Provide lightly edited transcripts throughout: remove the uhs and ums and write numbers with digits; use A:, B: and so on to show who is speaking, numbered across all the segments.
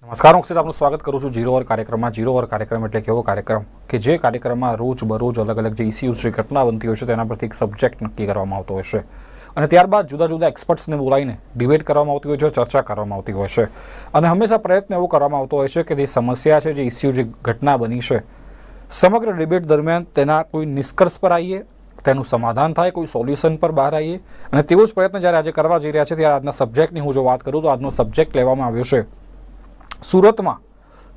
A: નમસ્કાર, હું આપનું સ્વાગત કરું છું ઝીરો અવર કાર્યક્રમમાં। ઝીરો અવર કાર્યક્રમ એટલે કેવો કાર્યક્રમ કે જે કાર્યક્રમમાં રોજ બરોજ અલગ અલગ જે ઇસ્યુઝ જે ઘટના બનતી હોય છે તેના પરથી એક સબ્જેક્ટ નક્કી કરવામાં આવતો હોય છે અને ત્યારબાદ જુદા જુદા એક્સપર્ટ્સને બોલાવીને ડિબેટ કરવામાં આવતી હોય છે, ચર્ચા કરવામાં આવતી હોય છે અને હંમેશા પ્રયત્ન એવો કરવામાં આવતો હોય છે કે જે સમસ્યા છે, જે ઇસ્યુ, જે ઘટના બની છે, સમગ્ર ડિબેટ દરમિયાન તેના કોઈ નિષ્કર્ષ પર આવીએ, તેનું સમાધાન થાય, કોઈ સોલ્યુશન પર બહાર આવીએ અને તેવો જ પ્રયત્ન જ્યારે આજે કરવા જઈ રહ્યા છે ત્યારે આજના સબ્જેક્ટની હું જો વાત કરું તો આજનો સબ્જેક્ટ લેવામાં આવ્યો છે સુરતમાં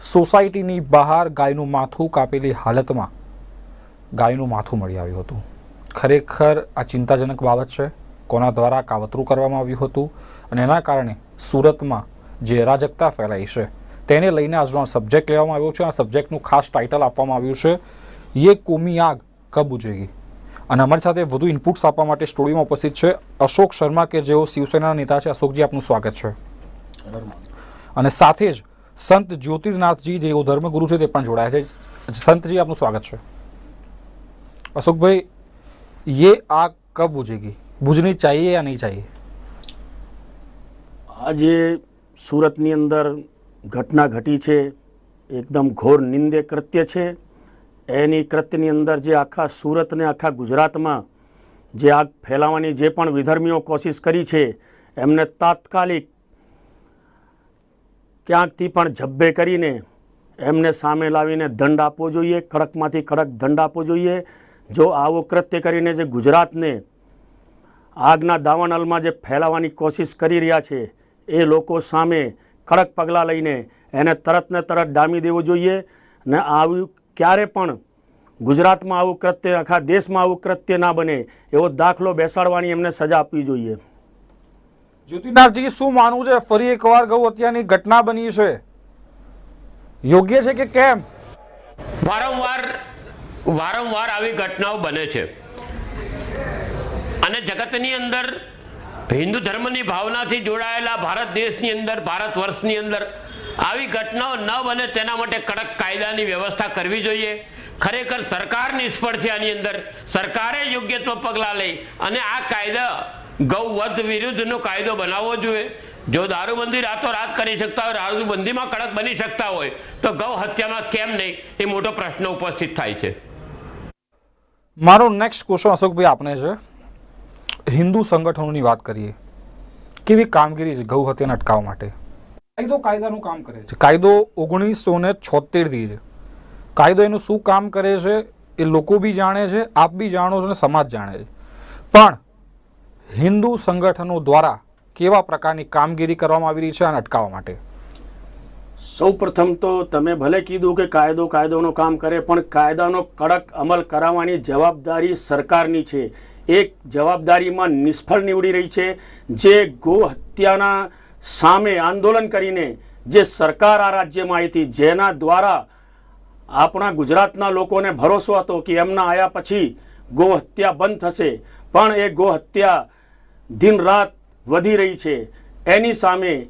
A: સોસાયટીની બહાર ગાયનું માથું કાપેલી હાલતમાં ગાયનું માથું મળી આવ્યું હતું। ખરેખર આ ચિંતાજનક બાબત છે। કોના દ્વારા કાવતરું કરવામાં આવ્યું હતું અને એના કારણે સુરતમાં જે અરાજકતા ફેલાઈ છે તેને લઈને આજનો સબ્જેક્ટ લેવામાં આવ્યો છે। આ સબ્જેક્ટનું ખાસ ટાઇટલ આપવામાં આવ્યું છે યે કોમી આગ કબ બુઝેગી અને અમારી સાથે વધુ ઇનપુટ્સ આપવા માટે સ્ટુડિયોમાં ઉપસ્થિત છે અશોક શર્મા કે જેઓ શિવસેનાના નેતા છે। અશોકજી, આપનું સ્વાગત છે અને સાથે જ સંત જ્યોતિર્નાથજી જેઓ ધર્મગુરુ છે તે પણ જોડાયા છે। સંતજી, આપનું સ્વાગત છે। અશોકભાઈ, ये आग कब बुझेगी, बुझनी चाहिए या नहीं चाहिए?
B: આજે સુરતની અંદર ઘટના ઘટી છે, એકદમ ઘોર નિંદે કૃત્ય છે। એની કૃત્યની અંદર જે આખા સુરત ને આખા ગુજરાતમાં જે આગ ફેલાવવાની જે પણ વિધર્મીઓ કોશિશ કરી છે એમને તાત્કાલિક ક્યાંકથી પણ જબ્બે કરીને એમને સામે લાવીને દંડ આપવો જોઈએ, કડકમાંથી કડક દંડ આપવો જોઈએ। જો આવો કૃત્ય કરીને જે ગુજરાતને આગના દાવાનળમાં જે ફેલાવવાની કોશિશ કરી રહ્યા છે એ લોકો સામે કડક પગલાં લઈને એને તરત ને તરત ડામી દેવો જોઈએ ને આવું ક્યારે પણ ગુજરાતમાં આવું કૃત્ય, આખા દેશમાં આવું કૃત્ય ના બને એવો દાખલો બેસાડવાની એમને સજા આપવી જોઈએ।
A: જ્યોતિર્નાથજી, શું માનવું છે? ફરી એકવાર ગૌ હત્યાની ઘટના બની છે, યોગ્ય છે કે કેમ?
C: વારંવાર આવી ઘટનાઓ બને છે અને જગતની અંદર હિન્દુ ધર્મની ભાવનાથી જોડાયેલા ભારત દેશની અંદર, ભારત વર્ષની અંદર આવી ઘટનાઓ ન બને તેના માટે કડક કાયદાની વ્યવસ્થા કરવી જોઈએ। ખરેખર સરકાર નિષ્ફળ છે આની અંદર। સરકારે યોગ્ય પગલાં લઈ અને આ કાયદા ગૌવધ વિરુદ્ધનો કાયદો બનાવવો જોઈએ। જો દારૂબંધી રાતોરાત કરી શકતા હોય, દારૂબંધીમાં કડક બની શકતા હોય તો ગૌ હત્યામાં કેમ નહીં, એ મોટો પ્રશ્ન ઉપસ્થિત થાય છે।
A: મારો નેક્સ્ટ ક્વેશ્ચન અશોકભાઈ આપને છે, હિન્દુ સંગઠનોની વાત કરીએ, કેવી કામગીરી છે ગૌ હત્યાને અટકાવવા માટે? કાયદો કાયદાનું કામ કરે છે। કાયદો 1976 થી છે। કાયદો એનું શું કામ કરે છે એ લોકો બી જાણે છે, આપ બી જાણો છો અને સમાજ જાણે છે, પણ હિન્દુ સંગઠનો દ્વારા કેવા પ્રકારની કામગીરી કરવામાં આવી રહી છે આને અટકાવવા માટે?
B: સૌ પ્રથમ તો તમે ભલે કીધું કે કાયદો કાયદોનું કામ કરે, પણ કાયદાનો કડક અમલ કરાવવાની જવાબદારી સરકારની છે। એક જવાબદારીમાં નિષ્ફળ નીવડી રહી છે। જે ગૌ હત્યાના સામે આંદોલન કરીને જે સરકાર આ રાજ્યમાં આવી હતી, જેના દ્વારા આપણા ગુજરાતના લોકોને ભરોસો હતો કે એમના આવ્યા પછી ગૌ હત્યા બંધ થશે, પણ એ ગૌ હત્યા દિન રાત વધી રહી છે। એની સામે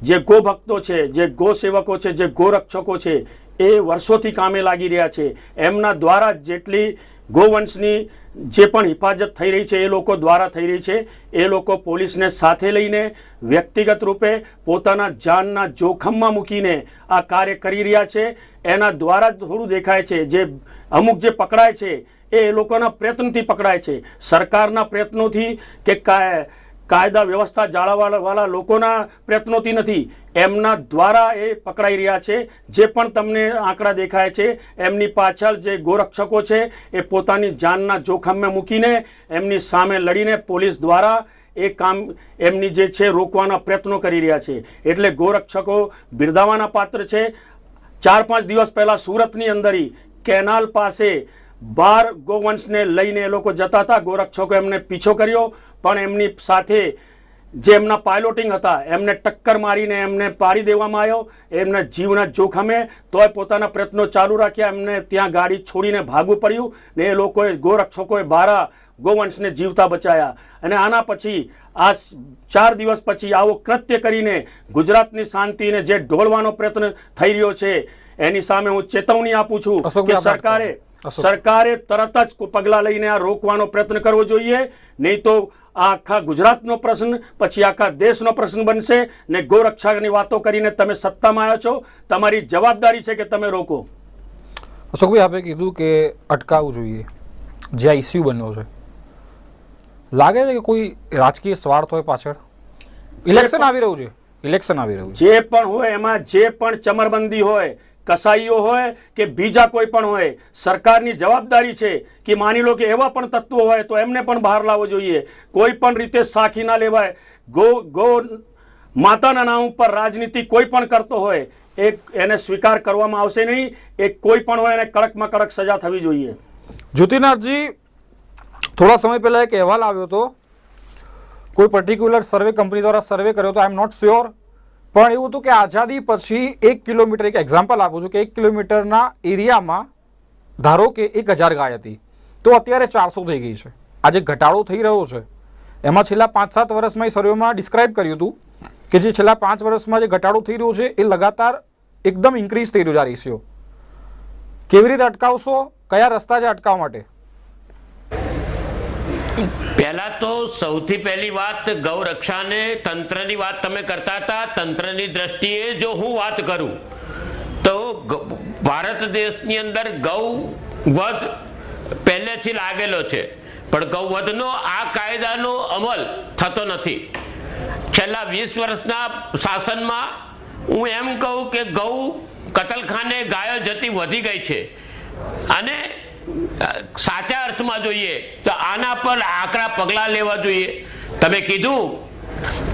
B: જે ગો ભક્તો છે, જે ગો સેવકો છે, જે ગોરક્ષકો છે એ વર્ષોથી કામે લાગી રહ્યા છે। એમના દ્વારા જેટલી ગોવંશની જે પણ હિફાજત થઈ રહી છે એ લોકો દ્વારા થઈ રહી છે। એ લોકો પોલીસને સાથે લઈને વ્યક્તિગત રૂપે પોતાના જાનના જોખમમાં મૂકીને આ કાર્ય કરી રહ્યા છે। એના દ્વારા જ થોડું દેખાય છે, જે અમુક જે પકડાય છે એ લોકોના પ્રયત્નથી પકડાય છે, સરકારના પ્રયત્નોથી કે કાયદા વ્યવસ્થા જાળવવાવાળા લોકોના પ્રયત્નોથી નથી, એમના દ્વારા એ પકડાઈ રહ્યા છે। જે પણ તમને આંકડા દેખાય છે એમની પાછળ જે ગોરક્ષકો છે એ પોતાની જાનના જોખમમાં મૂકીને એમની સામે લડીને પોલીસ દ્વારા એ કામ એમની જે છે રોકવાના પ્રયત્નો કરી રહ્યા છે। એટલે ગોરક્ષકો બિરદાવવાના પાત્ર છે। 4-5 દિવસ પહેલા સુરતની અંદર કેનાલ પાસે 12 ગોવંશને લઈને એ લોકો જતા હતા, ગોરક્ષકો એમને પીછો કર્યો, પણ એમની સાથે જે એમના પાયલોટિંગ હતા એમને ટક્કર મારીને એમને પાડી દેવામાં આવ્યો, એમના જીવના જોખમે, તોય પોતાના પ્રયત્નો ચાલુ રાખ્યા। એમને ત્યાં ગાડી છોડીને ભાગવું પડ્યું ને એ લોકોએ, ગોરક્ષકોએ 12 ગોવંશને જીવતા બચાયા। અને આના પછી આ 4 દિવસ પછી આવો કૃત્ય કરીને ગુજરાતની શાંતિને જે ઢોળવાનો પ્રયત્ન થઈ રહ્યો છે એની સામે હું ચેતવણી આપું છું કે સરકારે તરત જ પગલાં લઈને આ રોકવાનો પ્રયત્ન કરવો જોઈએ, નહીં તો આ આખા ગુજરાતનો પ્રશ્ન પછી આખા દેશનો પ્રશ્ન બનશે ને ગૌરક્ષાની વાતો કરીને તમે સત્તામાં આવ્યા છો, તમારી જવાબદારી છે કે તમે રોકો.
A: અશોકભાઈ, આપે કીધું કે અટકાવવું જોઈએ, જે આ ઇસ્યુ બન્યો છે, લાગે છે કે કોઈ રાજકીય સ્વાર્થ હોય પાછળ? ઇલેક્શન આવી રહ્યું છે, ઇલેક્શન આવી રહ્યું છે,
B: જે પણ હોય એમાં જે પણ ચમરબંધી હોય, કસાઈઓ હોય કે બીજા કોઈ પણ હોય, સરકારની જવાબદારી છે કે માની લો કે એવા પણ તત્વો હોય તો એમને પણ બહાર લાવવો જોઈએ. કોઈ પણ રીતે સાખી ના લેવાય. ગો માતાના નામ ઉપર રાજનીતિ કોઈ પણ કરતો હોય એને સ્વીકાર કરવામાં આવશે નહીં. એ કોઈ પણ હોય એને કડકમાં કડક સજા થવી જોઈએ.
A: જ્યોતિનાથજી, થોડા સમય પહેલા એક અહેવાલ આવ્યો હતો, કોઈ પર્ટિક્યુલર સર્વે કંપની દ્વારા સર્વે કર્યો હતો, આઈ એમ નોટ શ્યોર, પણ એવું હતું કે આઝાદી પછી 1 કિલોમીટર, એક એક્ઝામ્પલ આપું છું કે 1 કિલોમીટરના એરિયામાં ધારો કે 1000 ગાય હતી, તો અત્યારે 400 થઈ ગઈ છે. આજે ઘટાડો થઈ રહ્યો છે, એમાં છેલ્લા 5-7 વર્ષમાં એ સર્વેમાં ડિસ્ક્રાઇબ કર્યું હતું કે જે છેલ્લા 5 વર્ષમાં જે ઘટાડો થઈ રહ્યો છે એ લગાતાર એકદમ ઇન્ક્રીઝ થઈ રહ્યો છે આ રેશિયો. કેવી રીતે અટકાવશો? કયા રસ્તા છે અટકાવવા માટે?
C: પહેલા તો સૌથી પહેલી વાત, ગૌ રક્ષાને તંત્રની વાત તમે કરતા હતા. તંત્રની દ્રષ્ટિએ જો હું વાત કરું તો ભારત દેશની અંદર ગૌ વધ પહેલેથી લાગેલો છે, પણ ગૌ વધનો આ કાયદાનો અમલ થતો નથી. છેલ્લા 20 વર્ષના શાસનમાં હું એમ કહું કે ગૌ કતલખાને ગાયો જતી વધી ગઈ છે, અને સાચા અર્થમાં જોઈએ તો આના પર આકરા પગલાં લેવા જોઈએ. તમે કીધું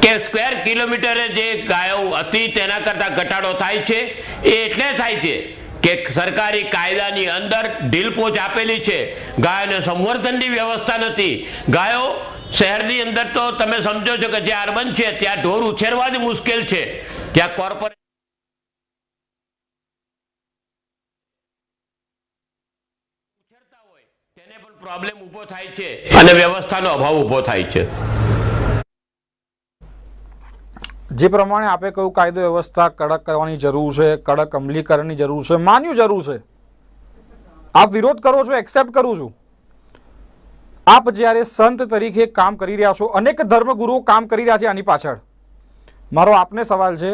C: કે સ્ક્વેર કિલોમીટરે જે ગાયો હતી તેના કરતા ઘટાડો થાય છે, એ એટલે થાય છે કે સરકારી કાયદાની અંદર ઢીલપોચ આપેલી છે. ગાયોને સંવર્ધનની વ્યવસ્થા નથી. ગાયો શહેરની અંદર તો તમે સમજો છો કે જે અર્બન છે ત્યાં ઢોર ઉછેરવા જ મુશ્કેલ છે, ત્યાં કોર્પોરેટ તેને પણ પ્રોબ્લેમ ઊભો થાય છે અને વ્યવસ્થાનો અભાવ ઊભો થાય છે.
A: જે પ્રમાણે આપે કહ્યું કાયદો વ્યવસ્થા કડક કરવાની જરૂર છે, કડક અમલીકરણની જરૂર છે, માન્યું જરૂર છે. આપ વિરોધ કરો છો, એક્સેપ્ટ કરું છું. આપ જ્યારે સંત તરીકે કામ કરી રહ્યા છો, અનેક ધર્મગુરુઓ કામ કરી રહ્યા છે આની પાછળ. મારો આપને સવાલ છે,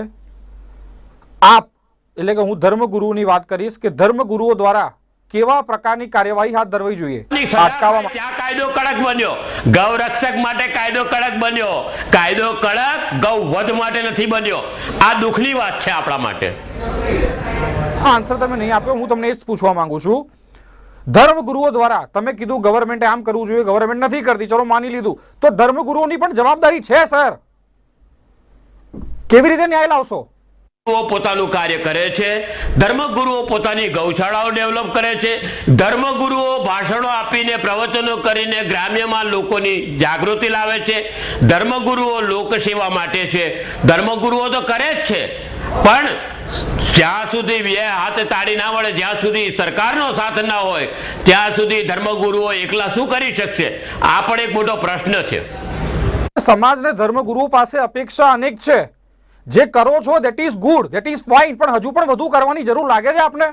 A: આપ એટલે કે હું ધર્મગુરુની વાત કરીશ કે ધર્મગુરુઓ દ્વારા કેવા પ્રકારની કાર્યવાહી હાથ ધરવી જોઈએ અટકાવવામાં?
C: ત્યાં કાયદો કડક બન્યો, ગૌ રક્ષક માટે કાયદો કડક બન્યો. કાયદો કડક ગૌ વધ માટે નથી બન્યો. આ દુઃખની વાત છે આપણા માટે.
A: આન્સર તમે નહીં આપ્યો, હું તમને એ જ પૂછવા માંગુ છું. ધર્મગુરુઓ દ્વારા તમે કીધું ગવર્મેન્ટે આમ કરવું જોઈએ, ગવર્મેન્ટ નથી કરતી, ચલો માની લીધું, તો ધર્મગુરુઓની પણ જવાબદારી છે સર. કેવી રીતે ન્યાય લાવશો?
C: પોતાનું કાર્ય કરે છે, ધર્મગુરુઓ પોતાની ગૌશાળાઓ ડેવલપ કરે છે, ધર્મગુરુઓ ભાષણો આપીને પ્રવચનો કરીને ગ્રામ્યમાં લોકોની જાગૃતિ લાવે છે, ધર્મગુરુઓ લોકસેવા માટે છે. ધર્મગુરુઓ તો કરે જ છે, પણ જ્યાં સુધી બે હાથ તાળી ના વળે, જ્યાં સુધી સરકારનો સાથ ના હોય, ત્યાં સુધી ધર્મગુરુઓ એકલા શું કરી શકશે? આ પણ એક મોટો પ્રશ્ન છે.
A: સમાજને ધર્મગુરુઓ પાસે અપેક્ષા અનેક છે. જે કરો છો that is good, that is fine, પણ હજુ પણ વધુ કરવાની જરૂર લાગે છે આપને?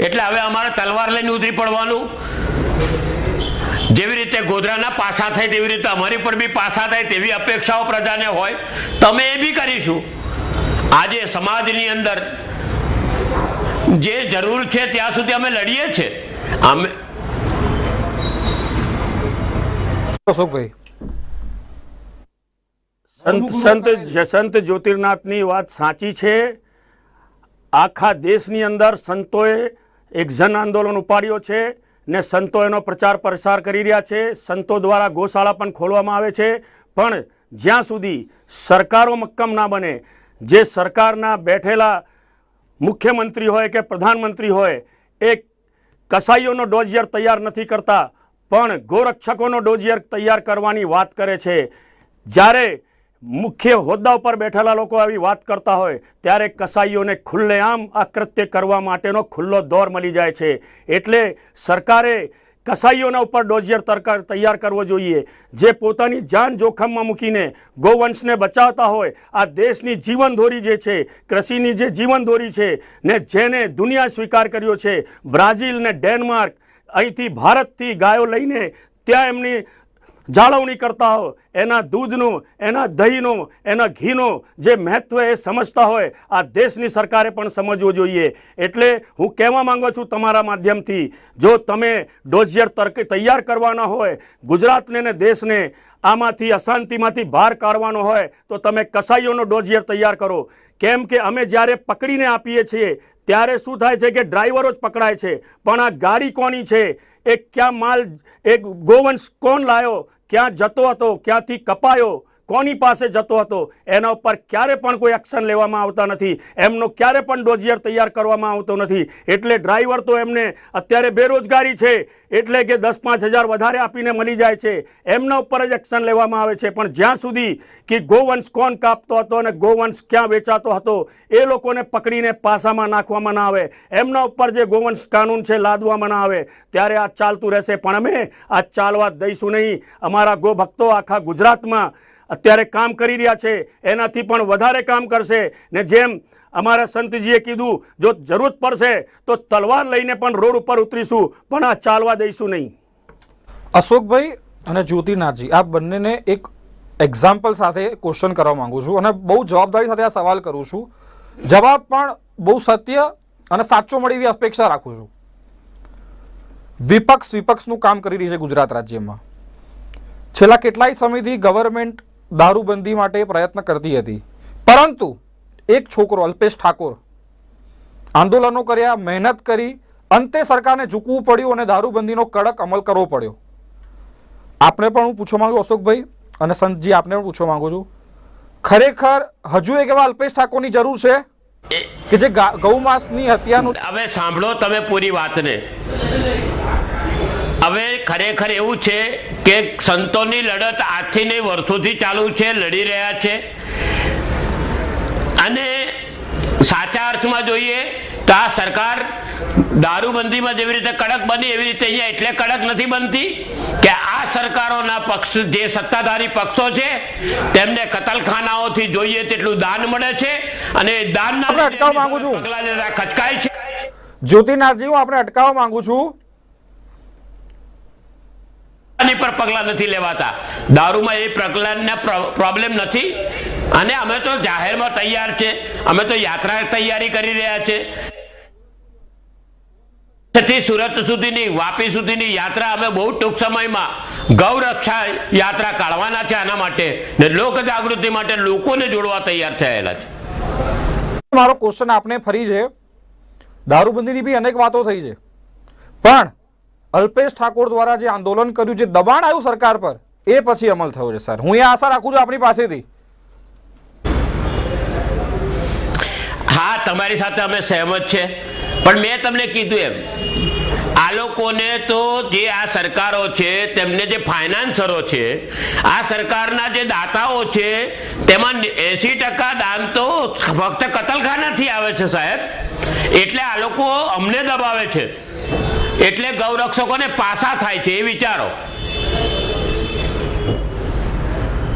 C: એટલે હવે અમારે તલવાર લઈને ઉતરી પડવાનું. જેવી રીતે ગોધરાના પાછા થાય તેવી રીતે અમારી પર બી પાછા થાય તેવી અપેક્ષાઓ પ્રજાને હોય. તમે એ બી કરીશું. આજે સમાજની અંદર જે જરૂર છે ત્યાં સુધી અમે લડીએ છીએ. અમે
A: અશોકભાઈ,
B: સંત જ્યોતિર્નાથની વાત સાચી છે. આખા દેશની અંદર સંતોએ એક જન આંદોલન ઉપાડ્યો છે ને સંતો એનો પ્રચાર પ્રસાર કરી રહ્યા છે. સંતો દ્વારા ગૌશાળા પણ ખોલવામાં આવે છે, પણ જ્યાં સુધી સરકારો મક્કમ ના બને, જે સરકારના બેઠેલા મુખ્યમંત્રી હોય કે પ્રધાનમંત્રી હોય એ કસાઈઓનો ડોઝિયર તૈયાર નથી કરતા, પણ ગૌરક્ષકોનો ડોઝિયર તૈયાર કરવાની વાત કરે છે. જ્યારે મુખ્ય હોદ્દા ઉપર બેઠેલા લોકો આવી વાત કરતા હોય ત્યારે કસાઈઓને ખુલ્લેઆમ આ કૃત્ય કરવા માટેનો ખુલ્લો દોર મળી જાય છે. એટલે સરકારે કસાઈઓના ઉપર ડોઝિયર તૈયાર કરવો જોઈએ, જે પોતાની જાન જોખમમાં મૂકીને ગૌવંશને બચાવતા હોય. આ દેશની જીવનધોરી જે છે, કૃષિની જે જીવનધોરી છે ને જેને દુનિયા સ્વીકાર કર્યો છે, બ્રાઝિલ ને ડેનમાર્ક, અહીંથી ભારતથી ગાયો લઈને ત્યાં એમની જાળવણી કરતા હોય, એના દૂધનું, એના દહીંનું, એના ઘીનું જે મહત્વ એ સમજતા હોય, આ દેશની સરકારે પણ સમજવું જોઈએ. એટલે હું કહેવા માંગુ છું તમારા માધ્યમથી, જો તમે ડોઝિયર તૈયાર કરવાના હોય, ગુજરાતને ને દેશને આમાંથી અશાંતિમાંથી બહાર કાઢવાનો હોય, તો તમે કસાઈઓનો ડોઝિયર તૈયાર કરો. કેમ કે અમે જ્યારે પકડીને આપીએ છીએ ત્યારે શું થાય છે કે ડ્રાઈવરો જ પકડાય છે, પણ આ ગાડી કોની છે, એ ક્યાં માલ, એક ગોવંશ કોણ લાયો, ક્યાં જતો હતો, ક્યાંથી કપાયો, કોની પાસે જતો હતો, એના ઉપર ક્યારે પણ કોઈ એક્શન લેવામાં આવતા નથી. એમનો ક્યારે પણ ડોઝિયર તૈયાર કરવામાં આવતો નથી. એટલે ડ્રાઈવર તો એમને અત્યારે બેરોજગારી છે એટલે કે 10-5 હજાર વધારે આપીને મળી જાય છે, એમના ઉપર જ એક્શન લેવામાં આવે છે. પણ જ્યાં સુધી કે ગોવંશ કોણ કાપતો હતો અને ગોવંશ ક્યાં વેચાતો હતો એ લોકોને પકડીને પાસામાં નાખવામાં ના આવે, એમના ઉપર જે ગોવંશ કાનૂન છે લાદવામાં ના આવે, ત્યારે આ ચાલતું રહેશે. પણ અમે આ ચાલવા દઈશું નહીં. અમારા ગોભક્તો આખા ગુજરાતમાં અત્યારે કામ કરી રહ્યા છે, એનાથી પણ વધારે કામ કરશે. ને જેમ અમારા સંતજીએ કીધું, જો જરૂરત પડશે તો તલવાર લઈને પણ રોડ ઉપર ઉતરીશું, પણ આ ચાલવા દઈશું નહીં.
A: અશોકભાઈ અને જ્યોતિનાથજી, આ બંનેને એક એક્ઝામ્પલ સાથે ક્વેશ્ચન કરવા માંગુ છું અને બહુ જવાબદારી સાથે આ સવાલ કરું છું. જવાબ પણ બહુ સત્ય અને સાચો મળે એવી અપેક્ષા રાખું છું. વિપક્ષનું કામ કરી રહી છે ગુજરાત રાજ્યમાં. છેલ્લા કેટલાય સમયથી ગવર્મેન્ટ દારૂબંધી માટે પ્રયત્ન કરતી હતી, પરંતુ એક છોકરો અલ્પેશ ઠાકોર આંદોલનો કર્યા, મહેનત કરી, અંતે સરકારને ઝૂકવું પડ્યું અને દારૂબંધીનો કડક અમલ કરવો પડ્યો. આપને પણ હું પૂછવા માંગુ અશોકભાઈ અને સંતજી, આપને પણ પૂછવા માંગુ છું, ખરેખર હજુ એક એવા અલ્પેશ ઠાકોરની જરૂર છે કે જે ગૌમાંસની હત્યાનું...
C: હવે સાંભળો તમે પૂરી વાતને. હવે ખરેખર એવું છે કે સંતોની લડત આજથી નહીં વર્ષોથી ચાલુ છે, લડી રહ્યા છે. અને સાચા અર્થમાં જોઈએ તો આ સરકાર દારૂબંધીમાં જેવી રીતે કડક બની એવી રીતે અહીંયા એટલે કડક નથી બનતી કે આ સરકારોના પક્ષ, જે સત્તાધારી પક્ષો છે, તેમને કતલખાનાઓથી જોઈએ તેટલું દાન મળે છે અને દાનના
A: અટકાવવા માંગુ છું.
C: પગલા લેતા ખચકાય છે.
A: જ્યોતિનાથજી, હું આપણે અટકાવવા માંગુ છું.
C: પર પગલા નથી લેવાતા. દારૂમાં એ પ્રકરણના પ્રોબ્લેમ નથી અને અમે તો જાહેરમાં તૈયાર છે. અમે તો યાત્રા તૈયારી કરી રહ્યા છે. સુરત સુધીની, વાપી સુધીની યાત્રા અમે બહુ ટૂંક સમયમાં ગૌરક્ષા યાત્રા કાઢવાના છે. આના માટે ને લોક જાગૃતિ માટે લોકોને જોડવા તૈયાર થયેલા છે.
A: મારો ક્વેશ્ચન આપને ફરી છે, દારૂબંધીની બી અનેક વાતો થઈ છે, પણ અલ્પેશ ઠાકોર દ્વારા જે આંદોલન કર્યું, જે દબાણ આવ્યું સરકાર પર, એ પછી અમલ થયો છે. સર, હું એ આશા રાખું છું આપણી પાસેથી.
C: હા, તમારી સાથે અમે સહેમત છે, પણ મેં તમને કીધું એમ, આ લોકોને તો જે આ સરકારો છે, તેમને જે ફાઇનાન્સરો છે, આ સરકારના જે દાતાઓ છે, તેમાં 80% દાન તો ફક્ત કતલખાનાથી આવે છે સાહેબ. એટલે આ લોકો અમને દબાવે છે, એટલે ગૌરક્ષકોને પાસા થાય છે, એ વિચારો.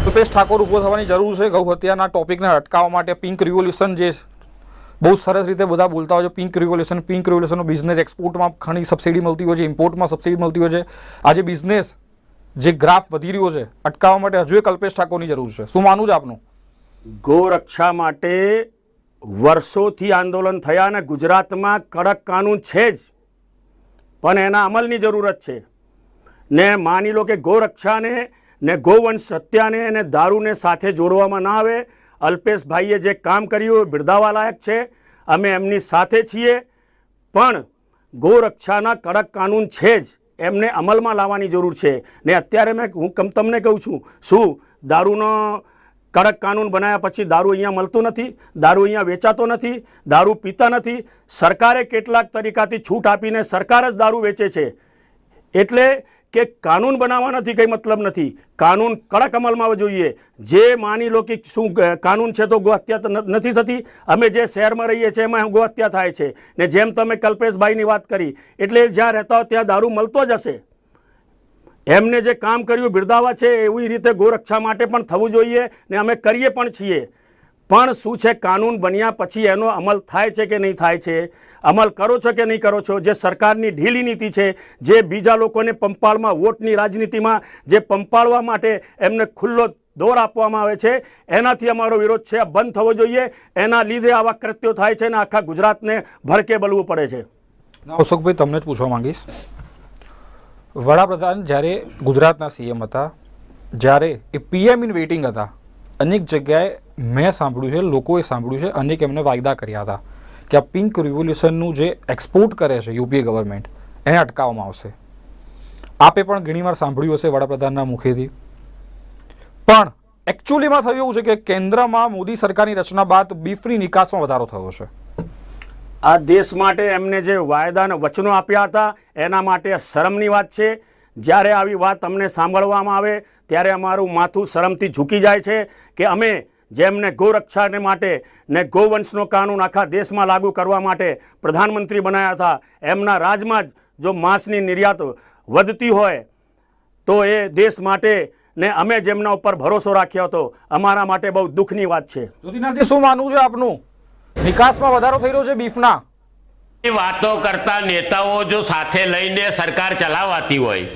A: અલ્પેશ ઠાકોર ઉભો થવાની જરૂર છે ગૌ હત્યાના ટોપિકને અટકાવવા માટે. પિંક રિવોલ્યુશન જે બહુ સરસ રીતે બધા બોલતા હોય છે, પિંક રિવોલ્યુશનનો બિઝનેસ, એક્સપોર્ટમાં ઘણી સબસિડી મળતી હોય છે, ઇમ્પોર્ટમાં સબસિડી મળતી હોય છે. આજે બિઝનેસ જે ગ્રાફ વધી રહ્યો છે, અટકાવવા માટે હજુ એક અલ્પેશ ઠાકોરની જરૂર છે. શું માનવું છે આપનું?
B: ગૌરક્ષા માટે વર્ષોથી આંદોલન થયા અને ગુજરાતમાં કડક કાનૂન છે જ, પણ એના અમલની જરૂરત છે. ને માની લો કે ગૌરક્ષાને ને ગૌવંશ હત્યાને અને દારૂને સાથે જોડવામાં ના આવે. અલ્પેશભાઈએ જે કામ કર્યું બિરદાવવા લાયક છે, અમે એમની સાથે છીએ, પણ ગૌરક્ષાના કડક કાનૂન છે જ, એમને અમલમાં લાવવાની જરૂર છે. ને અત્યારે હું તમને કહું છું, શું દારૂનો કડક કાનૂન બનાવ્યા પછી દારૂ અહીંયા મળતો નથી, દારૂ અહીંયા વેચાતો નથી, દારૂ પીતા નથી? સરકારે કેટલાક તરીકાથી છૂટ આપીને સરકાર જ દારૂ વેચે છે. એટલે કે કાનૂન બનાવવા નથી કંઈ મતલબ નથી, કાનૂન કડક અમલમાં જોઈએ. જે માની લો કે શું કાનૂન છે તો ગૌહત્યા નથી થતી. અમે જે શહેરમાં રહીએ છીએ એમાં ગૌહત્યા થાય છે. ને જેમ તમે કલ્પેશભાઈની વાત કરી, એટલે જ્યાં રહેતા હોય ત્યાં દારૂ મળતો જ હશે. એમને જે કામ કર્યું બિરદાવા છે, એવી રીતે ગૌરક્ષા માટે પણ થવું જોઈએ ને અમે કરીએ પણ છીએ. પણ શું છે, કાનૂન બન્યા પછી એનો અમલ થાય છે કે નહીં થાય છે, અમલ કરો છો કે નહીં કરો છો, જે સરકારની ઢીલી નીતિ છે, જે બીજા લોકોને પંપાળમાં વોટની રાજનીતિમાં જે પંપાળવા માટે એમને ખુલ્લો દોર આપવામાં આવે છે, એનાથી અમારો વિરોધ છે. આ બંધ થવો જોઈએ. એના લીધે આવા કૃત્યો થાય છે અને આખા ગુજરાતને ભડકે બળવું પડે છે.
A: અશોકભાઈ, તમને જ પૂછવા માંગીશ, વડાપ્રધાન જ્યારે ગુજરાતના સીએમ હતા, જ્યારે એ પીએમ ઇન વેઇટિંગ હતા, અનેક જગ્યાએ મેં સાંભળ્યું છે, લોકોએ સાંભળ્યું છે, અનેક એમને વાયદા કર્યા હતા કે આ પિંક રિવોલ્યુશનનું જે એક્સપોર્ટ કરે છે યુપીએ ગવર્મેન્ટ, એને અટકાવવામાં આવશે. આપે પણ ઘણીવાર સાંભળ્યું હશે વડાપ્રધાનના મુખેથી. પણ એકચ્યુઅલીમાં થયું એવું છે કે કેન્દ્રમાં મોદી સરકારની રચના બાદ બીફની નિકાસમાં વધારો થયો છે.
B: આ દેશ માટે એમને જે વાયદા અને વચનો આપ્યા હતા એના માટે શરમની વાત છે. જ્યારે આવી વાત અમને સાંભળવામાં આવે ત્યારે અમારું માથું શરમથી ઝૂકી જાય છે કે અમે જેમને ગૌરક્ષાને માટે ને ગૌવંશનો કાનૂન આખા દેશમાં લાગુ કરવા માટે પ્રધાનમંત્રી બનાવ્યા હતા, એમના રાજમાં જ જો માંસની નિર્યાત વધતી હોય તો એ દેશ માટે ને અમે જેમના ઉપર ભરોસો રાખ્યો હતો અમારા માટે બહુ દુઃખની વાત છે.
A: જ્યોતિનાથજી, શું માનવું છે આપનું? નિકાસમાં વધારો થઈ રહ્યો છે બીફના.
C: વાતો કરતા નેતાઓ જો સાથે લઈને સરકાર ચલાવાતી હોય,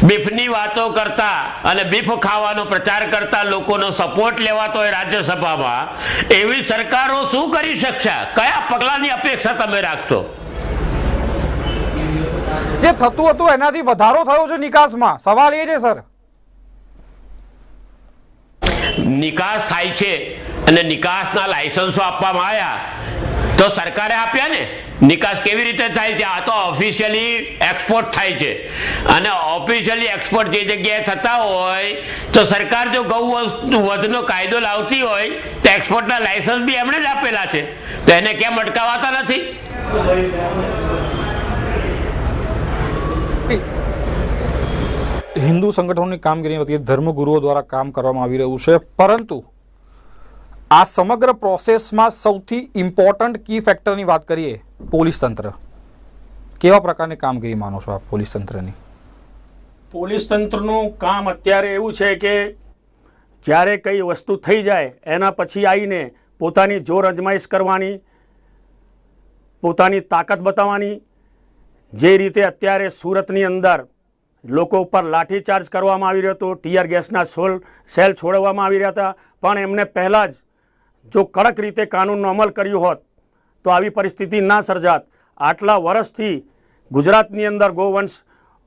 C: બીફની વાતો કરતા અને બીફ ખાવાનો પ્રચાર કરતા લોકોનો સપોર્ટ લેવાતો હોય રાજ્યસભામાં, એવી સરકારો શું કરી શકશે? કયા પગલાની અપેક્ષા તમે રાખશો?
A: જે થતું હતું એનાથી વધારો થયો છે નિકાસમાં. સવાલ એ છે સર,
C: નિકાસ થાય છે અને નિકાસના લાયસન્સો આપવામાં આવ્યા તો સરકારે આપ્યા ને. નિકાસ કેવી રીતે થાય છે? આ તો ઓફિશિયલી એક્સપોર્ટ થાય છે અને ઓફિશિયલી એક્સપોર્ટ જે જગ્યાએ થતા હોય તો સરકાર જો ગૌવધનો કાયદો લાવતી હોય તો એક્સપોર્ટના લાયસન્સ બી એમણે જ આપેલા છે, તો એને કેમ અટકાવાતા નથી?
A: હિન્દુ સંગઠનોની કામગીરી વતી ધર્મગુરુઓ દ્વારા કામ કરવામાં આવી રહ્યું છે, પરંતુ આ સમગ્ર પ્રોસેસમાં સૌથી ઇમ્પોર્ટન્ટ કી ફેક્ટરની વાત કરીએ, પોલીસ તંત્ર. કેવા પ્રકારની કામગીરી માનો છો આપ પોલીસ તંત્રની?
B: પોલીસ તંત્રનું કામ અત્યારે એવું છે કે જ્યારે કઈ વસ્તુ થઈ જાય એના પછી આવીને પોતાની જોર અજમાઈશ કરવાની, પોતાની તાકાત બતાવવાની. જે રીતે અત્યારે સુરતની અંદર લોકો ઉપર લાઠીચાર્જ કરવામાં આવી રહ્યો હતો, ટીયર ગેસના સેલ છોડવામાં આવી રહ્યા હતા, પણ એમને પહેલાં જ જો કડક રીતે કાનૂનનો અમલ કર્યો હોત તો આવી પરિસ્થિતિ ના સર્જાત. આટલા વર્ષથી ગુજરાતની અંદર ગૌવંશ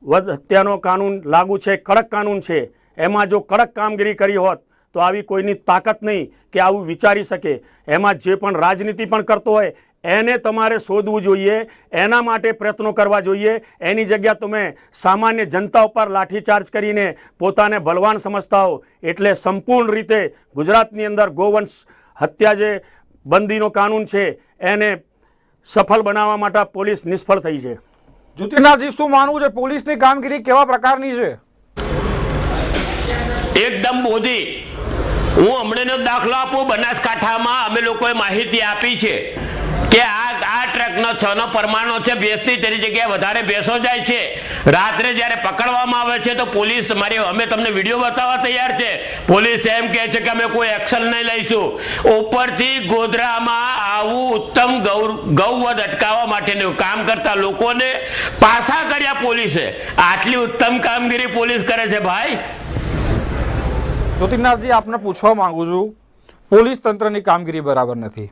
B: હત્યાનો કાનૂન લાગુ છે, કડક કાનૂન છે, એમાં જો કડક કામગીરી કરી હોત તો આવી કોઈની તાકાત નહીં કે આવું વિચારી શકે. એમાં જે પણ રાજનીતિ પણ કરતો હોય એને તમારે શોધવું જોઈએ, એના માટે પ્રયત્નો કરવા જોઈએ. એની જગ્યા તમે સામાન્ય જનતા ઉપર લાઠીચાર્જ કરીને પોતાને બલવાન સમજતા હો. એટલે સંપૂર્ણ રીતે ગુજરાતની અંદર ગૌવંશ હત્યા જે બંધીનો કાનૂન છે એને સફળ બનાવવા માટે પોલીસ નિષ્ફળ થઈ છે.
A: જ્યોતિનાથજી, શું માનવું છે? પોલીસની કામગીરી કેવા પ્રકારની છે?
C: એકદમ મોદી. હું હમણાંનો દાખલો આપું. બનાસકાંઠામાં અમે લોકોએ માહિતી આપી છે કે આ ટ્રકનો 6નો પરમાણુ છે, ભેંસની તેની જગ્યાએ વધારે ભેંસો જાય છે. રાત્રે જ્યારે પકડવામાં આવે છે તો પોલીસ અમે તમને વિડીયો બતાવવા તૈયાર છે. પોલીસ એમ કહે છે કે અમે કોઈ એક્શન નહીં લઈશું. ઉપરથી ગોધરામાં આવું ઉત્તમ ગૌવધ અટકાવવા માટેનું કામ કરતા લોકોને પાછા કર્યા પોલીસે. આટલી ઉત્તમ કામગીરી પોલીસ કરે છે ભાઈ.
A: જ્યોતિનાથજી, આપને પૂછવા માંગુ છું, પોલીસ તંત્રની કામગીરી બરાબર નથી,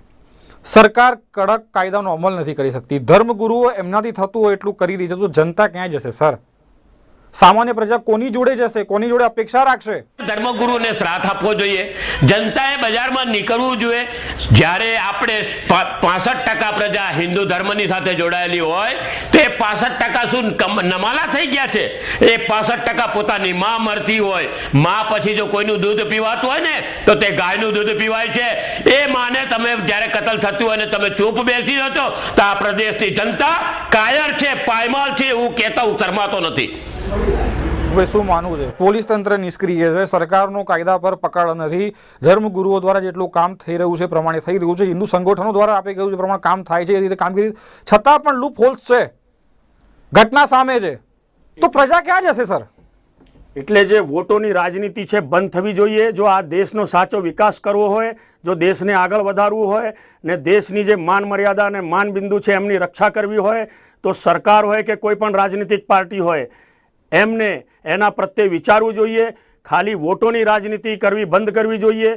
A: સરકાર કડક કાયદાનો અમલ નથી કરી શકતી, ધર્મગુરુઓ એમનાથી થતું હોય એટલું કરી રહી છે, તો જનતા ક્યાં જશે સર? સામાન્ય પ્રજા કોની જોડે જશે, કોની જોડે અપેક્ષા રાખશે?
C: ધર્મગુરુને શ્રાદ્ધ આપવો જોઈએ. જનતાએ બજારમાં નીકળવું જોઈએ. જ્યારે આપણે 65% પ્રજા હિન્દુ ધર્મની સાથે જોડાયેલી હોય તો એ 65% શું નમાલા થઈ ગયા છે? એ 65% પોતાની માં મરતી હોય, માં પછી જો કોઈનું દૂધ પીવાતું હોય ને તો તે ગાયનું દૂધ પીવાય છે. એ માને તમે જ્યારે કતલ થતું હોય ને તમે ચૂપ બેસી જશો તો આ પ્રદેશની જનતા કાયર છે, પાયમાલ છે, એવું કહેતા હું શરમાતો નથી.
A: શું માનવું છે? પોલીસ તંત્ર નિષ્ક્રિય છે, સરકારનો કાયદા પર પકડ નથી, ધર્મગુરુઓ દ્વારા જેટલું કામ થઈ રહ્યું છે પ્રમાણે થઈ રહ્યું છે, હિન્દુ સંગઠનો દ્વારા આપે કહ્યું છે પ્રમાણે કામ થાય છે, એ રીતે કામગીરી છતાં પણ લૂપ હોલ્સ છે, ઘટના સામે છે, તો પ્રજા ક્યાં જશે સર?
B: એટલે જે વોટોની રાજનીતિ છે બંધ થવી જોઈએ. જો આ દેશનો સાચો વિકાસ કરવો હોય, જો દેશને આગળ વધારવું હોય ને દેશની જે માન મર્યાદા અને માનબિંદુ છે એમની રક્ષા કરવી હોય તો સરકાર હોય કે કોઈ પણ રાજનીતિક પાર્ટી હોય એમને એના પ્રત્યે વિચારવું જોઈએ. ખાલી વોટોની રાજનીતિ કરવી બંધ કરવી જોઈએ.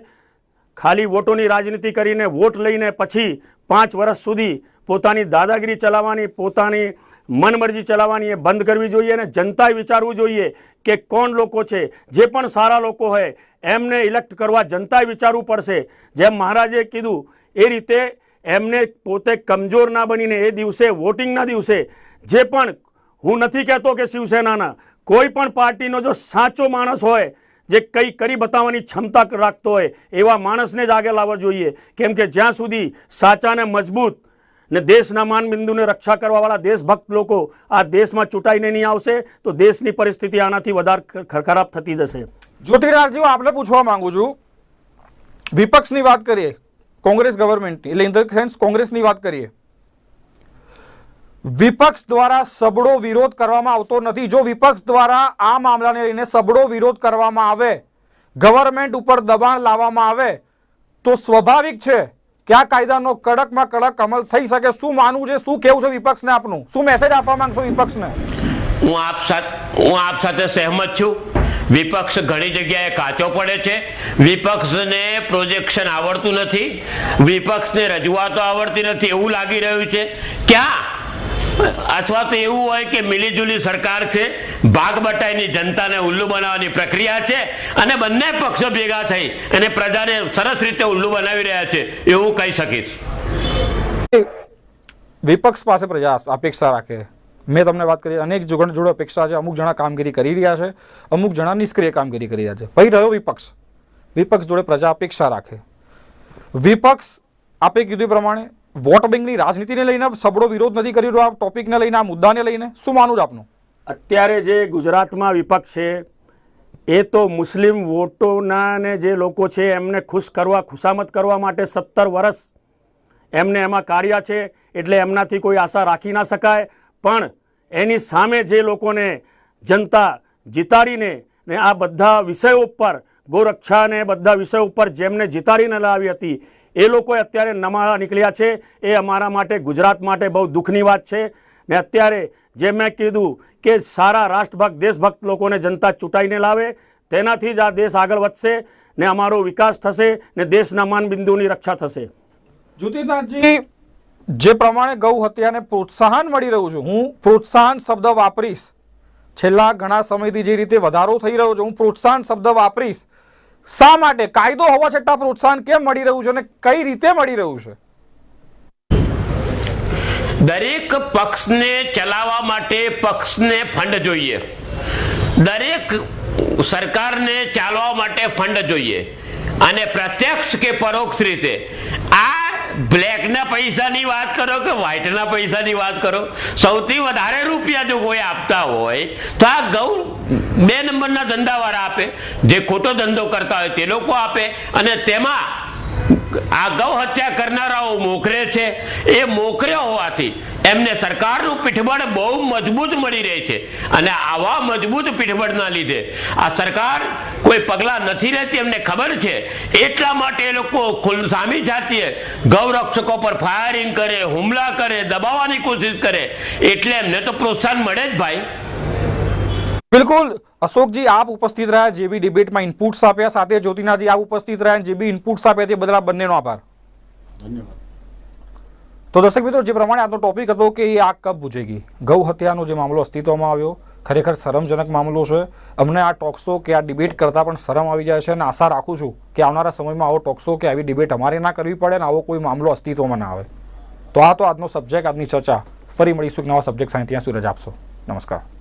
B: ખાલી વોટોની રાજનીતિ કરીને વોટ લઈને પછી 5 વર્ષ સુધી પોતાની દાદાગીરી ચલાવવાની, પોતાની મનમરજી ચલાવવાની એ બંધ કરવી જોઈએ અને જનતાએ વિચારવું જોઈએ કે કોણ લોકો છે. જે પણ સારા લોકો હોય એમને ઇલેક્ટ કરવા જનતાએ વિચારવું પડશે. જેમ મહારાજે કીધું એ રીતે એમને પોતે કમજોર ના બનીને એ દિવસે વોટિંગના દિવસે જે પણ, હું નથી કહેતો કે શિવસેનાના, કોઈ પણ પાર્ટીનો જો સાચો માણસ હોય જે કંઈ કરી બતાવવાની ક્ષમતા રાખતો હોય એવા માણસને જ આગળ લાવવા જોઈએ. કેમ કે જ્યાં સુધી સાચાને મજબૂત ને દેશના માનબિંદુને રક્ષા કરવાવાળા દેશભક્ત લોકો આ દેશમાં ચૂંટાઈને નહીં આવશે તો દેશની પરિસ્થિતિ આનાથી વધારે ખરાબ થતી જશે.
A: જ્યોતિરાજજી, હું આપને પૂછવા માંગુ છું, વિપક્ષની વાત કરીએ, કોંગ્રેસ ગવર્મેન્ટની, એટલે ઇન ધ સેન્સ કોંગ્રેસની વાત કરીએ, વિપક્ષ દ્વારા સબળો વિરોધ કરવામાં આવતો નથી. જો વિપક્ષ દ્વારા આ મામલાને લઈને સબળો વિરોધ કરવામાં આવે, ગવર્મેન્ટ ઉપર દબાણ લાવવામાં આવે તો સ્વાભાવિક છે કે આ કાયદાનો કડકમાં કડક અમલ થઈ શકે. શું માનવું છે, શું કહેવું છે વિપક્ષને આપનું? શું મેસેજ આપવા માંગશો વિપક્ષને?
C: હું આપ સાથે સહેમત છું. વિપક્ષ ઘણી જગ્યાએ કાચો પડે છે. વિપક્ષને પ્રોજેક્શન આવડતું નથી, વિપક્ષને રજૂઆતો આવડતી નથી એવું લાગી રહ્યું છે. ક્યાં અથવા તો એવું હોય કે મિલીજુલી સરકાર છે, ભાગ બટાઈની જનતાને ઉલ્લુ બનાવવાની પ્રક્રિયા છે અને બંને પક્ષો ભેગા થઈ અને પ્રજાને સરસ રીતે ઉલ્લુ બનાવી રહ્યા છે એવું કહી શકીશ.
A: વિપક્ષ પાસે પ્રજા અપેક્ષા રાખે. મેં તમને વાત કરી, અનેક જોડે અપેક્ષા છે. અમુક જણા કામગીરી કરી રહ્યા છે, અમુક જણા નિષ્ક્રિય કામગીરી કરી રહ્યા છે. ભાઈ રહ્યો વિપક્ષ, વિપક્ષ જોડે પ્રજા અપેક્ષા રાખે. વિપક્ષ આપે કીધું પ્રમાણે વોટ બેંકની રાજનીતિને લઈને સબળો વિરોધ નથી કરી રહ્યો. આ ટોપિકને લઈને, આ મુદ્દાને લઈને શું માનવું છે આપનું?
B: અત્યારે જે ગુજરાતમાં વિપક્ષ છે એ તો મુસ્લિમ વોટોના ને જે લોકો છે એમને ખુશ કરવા, ખુશામત કરવા માટે 17 વર્ષ એમને એમાં કાઢ્યા છે. એટલે એમનાથી કોઈ આશા રાખી ના શકાય. પણ એની સામે જે લોકોને જનતા જીતાડીને ને આ બધા વિષયો ઉપર, ગોરક્ષા ને બધા વિષયો ઉપર જેમને જીતાડીને લાવી હતી એ લોકો અત્યારે નમાળા નીકળ્યા છે. એ અમારા માટે, ગુજરાત માટે બહુ દુઃખની વાત છે. ને અત્યારે જે મેં કીધું કે સારા રાષ્ટ્રભક્ત, દેશભક્ત લોકોને જનતા ચૂંટાઈને લાવે, તેનાથી જ આ દેશ આગળ વધશે ને અમારો વિકાસ થશે ને દેશના માનબિંદુની રક્ષા થશે.
A: જ્યોતિનાથજી, જે પ્રમાણે ગૌ હત્યાને પ્રોત્સાહન મળી રહ્યું છે, હું પ્રોત્સાહન શબ્દ વાપરીશ, છેલ્લા ઘણા સમયથી જે રીતે વધારો થઈ રહ્યો છે હું પ્રોત્સાહન શબ્દ વાપરીશ. શા માટે? કાયદો હોવા છતાં પ્રોત્સાહન કેમ મળી રહ્યું છે અને કઈ રીતે મળી રહ્યું છે?
C: દરેક પક્ષને ચલાવવા માટે પક્ષને ફંડ જોઈએ, દરેક સરકારને ચાલવા માટે ફંડ જોઈએ અને પ્રત્યક્ષ કે પરોક્ષ રીતે આ બ્લેકના પૈસાની વાત કરો કે વ્હાઇટના પૈસાની વાત કરો, સૌથી વધારે રૂપિયા જો કોઈ આપતા હોય તો આ ગૌ 2 નંબરના ધંધાવાળા આપે, જે ખોટો ધંધો કરતા હોય તે લોકો આપે. અને તેમાં આ ગૌ હત્યા કરનારાઓ મોખરે છે. એ મોખરે હોવાથી એમને સરકારનું પીઠબળ બહુ મજબૂત મળી રહે છે અને આવા મજબૂત પીઠબળના લીધે આ સરકાર કોઈ પગલાં નથી લેતી, એમને ખબર છે. એટલા માટે એ લોકો સામી જાતીય ગૌરક્ષકો પર ફાયરિંગ કરે, હુમલા કરે, દબાવવાની કોશિશ કરે, એટલે એમને તો પ્રોત્સાહન મળે જ ભાઈ.
A: બિલકુલ અશોકજી, આપ ઉપસ્થિત રહ્યા, જે બી ડિબેટમાં ઇનપુટ્સ આપ્યા, સાથે જ્યોતિનાથજી આપ ઉપસ્થિત રહ્યા, જે બી ઇનપુટ્સ આપ્યા તે બદલ બંનેનો આભાર.
B: ધન્યવાદ.
A: તો દર્શક મિત્રો, જે પ્રમાણે આજનો ટોપિક હતો કે એ આગ કબ બુઝેગી, ગૌ હત્યાનો જે મામલો અસ્તિત્વમાં આવ્યો, ખરેખર શરમજનક મામલો છે. અમને આ ટોકશો કે આ ડિબેટ કરતાં પણ શરમ આવી જાય છે અને આશા રાખું છું કે આવનારા સમયમાં આવો ટોકશો કે આવી ડિબેટ અમારે ના કરવી પડે અને આવો કોઈ મામલો અસ્તિત્વમાં ના આવે. તો આ તો આજનો સબ્જેક્ટ, આજની ચર્ચા. ફરી મળીશું એક નવા સબ્જેક્ટ સાથે. ત્યાં સુધી રજા આપશો. નમસ્કાર.